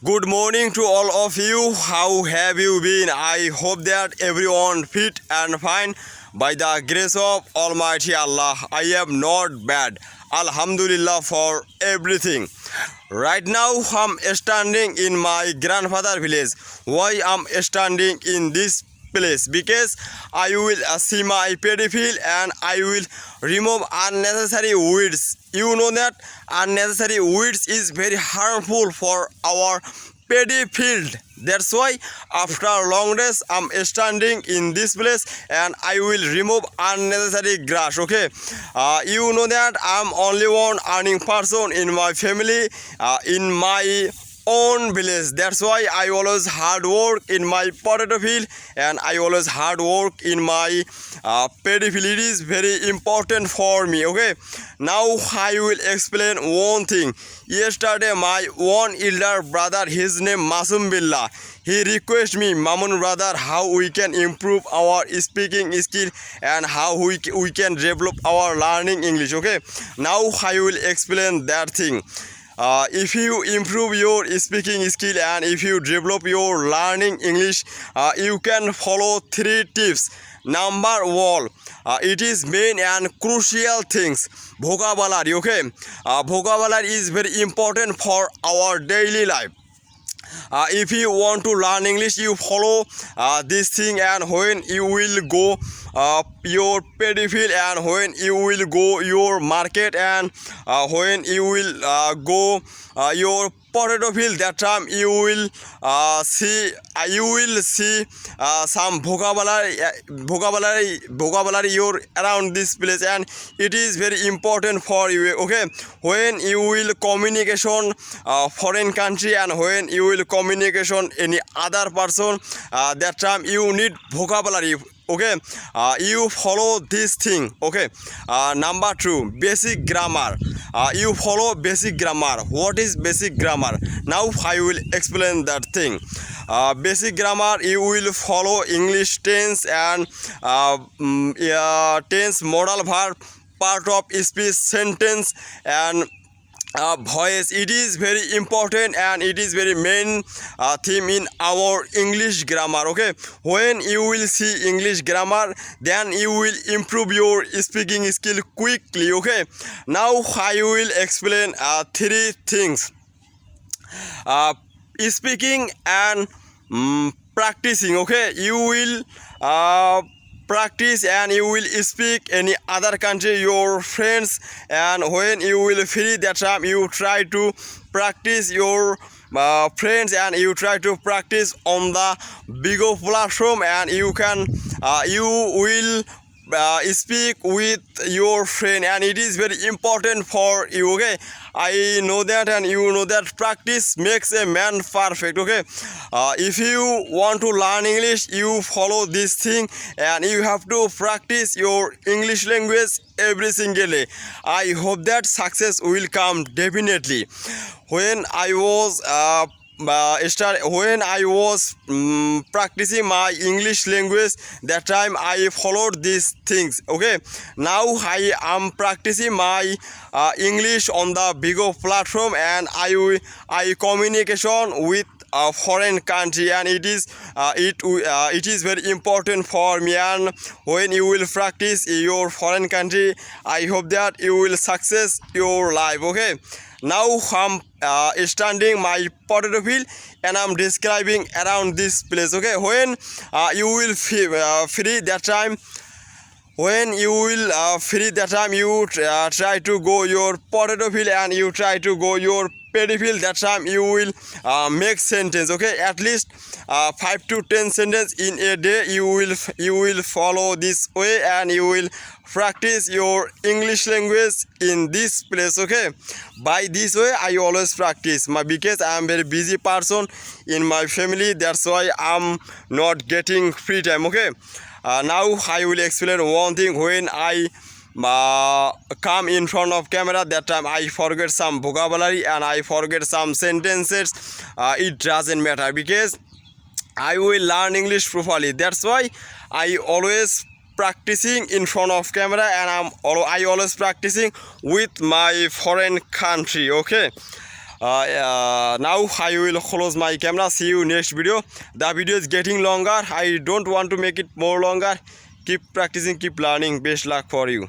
Good morning to all of you. How have you been? I hope that everyone fit and fine by the grace of Almighty Allah. I am not bad. Alhamdulillah for everything. Right now I'm standing in my grandfather village. Why I'm standing in this place? Because I will see my paddy field and I will remove unnecessary weeds. You know that unnecessary weeds is very harmful for our paddy field. That's why after long days I'm standing in this place and I will remove unnecessary grass. Okay, you know that I'm only one earning person in my family, in my own village. That's why I always hard work in my potato field and I always hard work in my paddy field. It is very important for me. Okay, now I will explain one thing. Yesterday my one elder brother, his name Masum Billah, he requested me, Mamun brother, how we can improve our speaking skill and how we can develop our learning English. Okay, now I will explain that thing. If you improve your speaking skill and if you develop your learning English, you can follow 3 tips. Number 1, it is main and crucial things. Vocabulary. Okay, vocabulary is very important for our daily life. If you want to learn English, you follow this thing, and when you will go your paddy field and when you will go your market and when you will go your potato field, that time you will see some vocabulary your around this place, and it is very important for you. Okay, when you will communication foreign country and when you will communication any other person, that time you need vocabulary. Okay, you follow this thing. Okay, number 2, basic grammar. You follow basic grammar. What is basic grammar? Now I will explain that thing. Basic grammar, you will follow English tense and tense, modal verb, part of speech, sentence, and voice. It is very important and it is very main theme in our English grammar. Okay, when you will see English grammar, then you will improve your speaking skill quickly. Okay, now I will explain 3 things. Speaking and practicing. Okay, you will practice and you will speak any other country, your friends, and when you will free, that time you try to practice your friends and you try to practice on the bigger platform, and you will speak with your friend, and it is very important for you. Okay, I know that and you know that practice makes a man perfect. Okay, if you want to learn English, you follow this thing and you have to practice your English language every single day. I hope that success will come definitely. When I was when I was practicing my English language, that time I followed these things. Okay, now I am practicing my English on the bigger platform, and I communication with a foreign country, and it is very important for me. And when you will practice your foreign country, I hope that you will success your life. Okay, now I'm standing my potato field and I'm describing around this place. Okay, when you will free, that time when you will free, that time you try to go your potato field and you try to go your paddy field, that time you will make sentence. Okay, at least 5 to 10 sentence in a day. You will follow this way and you will practice your English language in this place. Okay, by this way I always practice because I am very busy person in my family. That's why I'm not getting free time. Okay, now I will explain one thing. When I come in front of camera, that time I forget some vocabulary and I forget some sentences. It doesn't matter because I will learn English properly. That's why I always practicing in front of camera, and I always practicing with my foreign country. Okay, Now I will close my camera. See you next video. The video is getting longer. I don't want to make it more longer. Keep practicing, keep learning. Best luck for you.